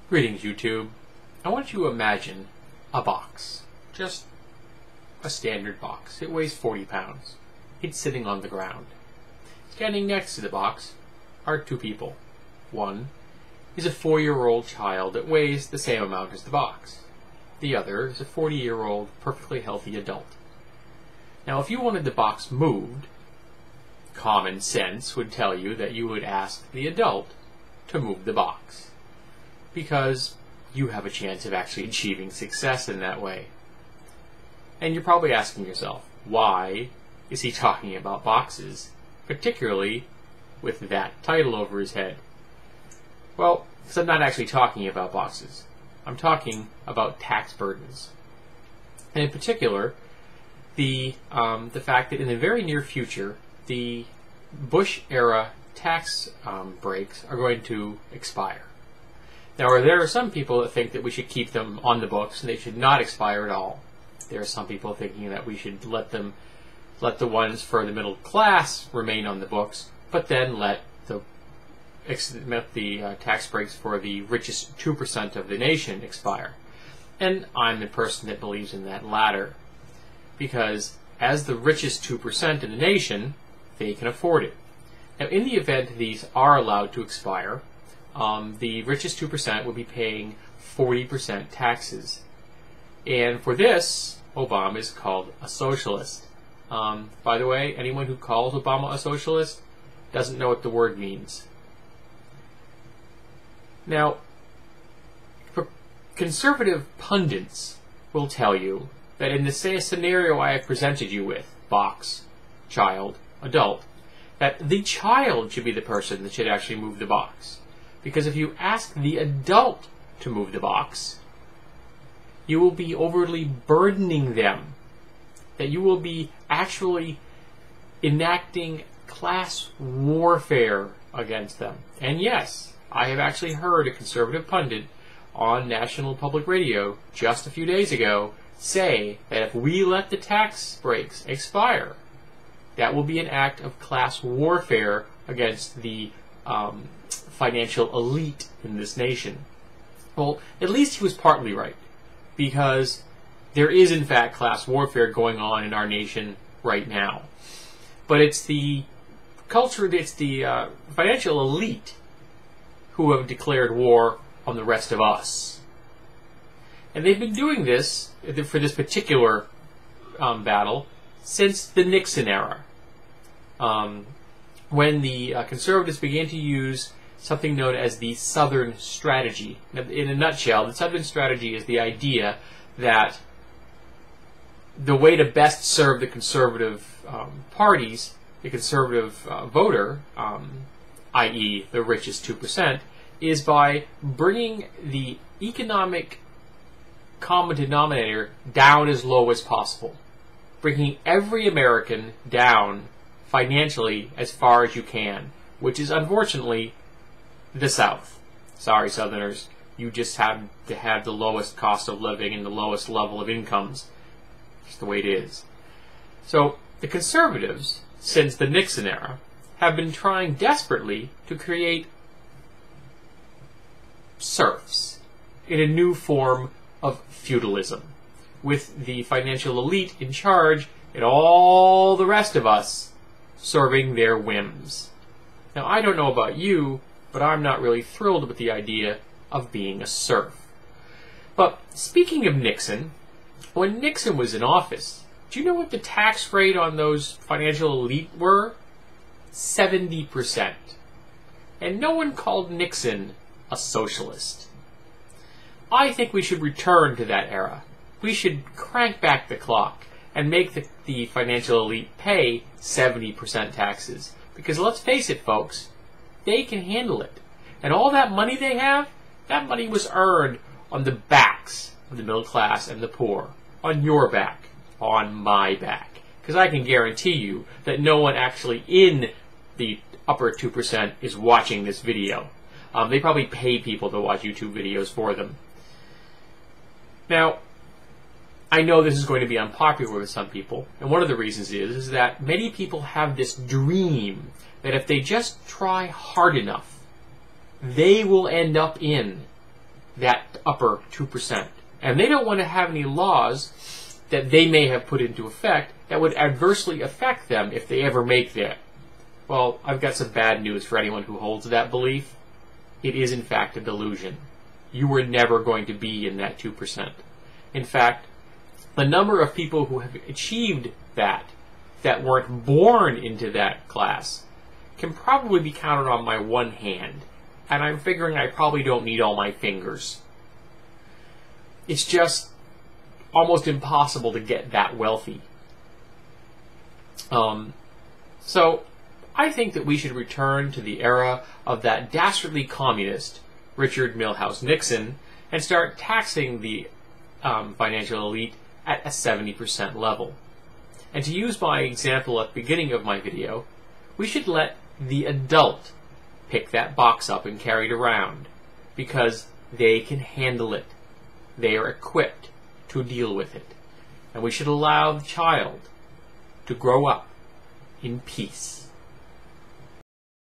Greetings, YouTube. I want you to imagine a box. Just a standard box. It weighs 40 pounds. It's sitting on the ground. Standing next to the box are two people. One is a 4-year-old child that weighs the same amount as the box. The other is a 40-year-old perfectly healthy adult. Now, if you wanted the box moved, common sense would tell you that you would ask the adult to move the box, because you have a chance of actually achieving success in that way. And you're probably asking yourself, why is he talking about boxes, particularly with that title over his head? Well, because I'm not actually talking about boxes. I'm talking about tax burdens. And in particular, the fact that in the very near future, the Bush-era tax breaks are going to expire. Now, there are some people that think that we should keep them on the books and they should not expire at all. There are some people thinking that we should let the ones for the middle class remain on the books, but then let the tax breaks for the richest 2% of the nation expire. And I'm the person that believes in that latter, because as the richest 2% in the nation, they can afford it. Now, in the event these are allowed to expire, the richest 2% will be paying 40% taxes. And for this, Obama is called a socialist. By the way, anyone who calls Obama a socialist doesn't know what the word means. Now, conservative pundits will tell you that in the same scenario I have presented you with, box, child, adult, that the child should be the person that should actually move the box. Because if you ask the adult to move the box, you will be overly burdening them. That you will be actually enacting class warfare against them. And yes, I have actually heard a conservative pundit on National Public Radio just a few days ago say that if we let the tax breaks expire, that will be an act of class warfare against the financial elite in this nation. Well, at least he was partly right, because there is in fact class warfare going on in our nation right now. But it's the financial elite who have declared war on the rest of us. And they've been doing this for this particular battle since the Nixon era, when the conservatives began to use something known as the Southern strategy. In a nutshell, the Southern strategy is the idea that the way to best serve the conservative parties, the conservative voter, i.e. the richest 2%, is by bringing the economic common denominator down as low as possible. Bringing every American down financially as far as you can, which is unfortunately the South. Sorry, Southerners, you just have to have the lowest cost of living and the lowest level of incomes. Just the way it is. So the conservatives, since the Nixon era, have been trying desperately to create serfs in a new form of feudalism, with the financial elite in charge and all the rest of us serving their whims. Now, I don't know about you, but I'm not really thrilled with the idea of being a serf. But speaking of Nixon, when Nixon was in office, do you know what the tax rate on those financial elite were? 70%. And no one called Nixon a socialist. I think we should return to that era. We should crank back the clock and make the financial elite pay 70% taxes. Because let's face it, folks, they can handle it. And all that money they have, that money was earned on the backs of the middle class and the poor. On your back. On my back. Because I can guarantee you that no one actually in the upper 2% is watching this video. They probably pay people to watch YouTube videos for them. Now, I know this is going to be unpopular with some people, and one of the reasons is that many people have this dream that if they just try hard enough, they will end up in that upper 2%. And they don't want to have any laws that they may have put into effect that would adversely affect them if they ever make that. Well, I've got some bad news for anyone who holds that belief. It is in fact a delusion. You were never going to be in that 2%. In fact, the number of people who have achieved that weren't born into that class, can probably be counted on my one hand. And I'm figuring I probably don't need all my fingers. It's just almost impossible to get that wealthy. So I think that we should return to the era of that dastardly communist, Richard Milhous Nixon, and start taxing the financial elite at a 70% level. And to use my example at the beginning of my video, we should let the adult pick that box up and carry it around, because they can handle it. They are equipped to deal with it. And we should allow the child to grow up in peace.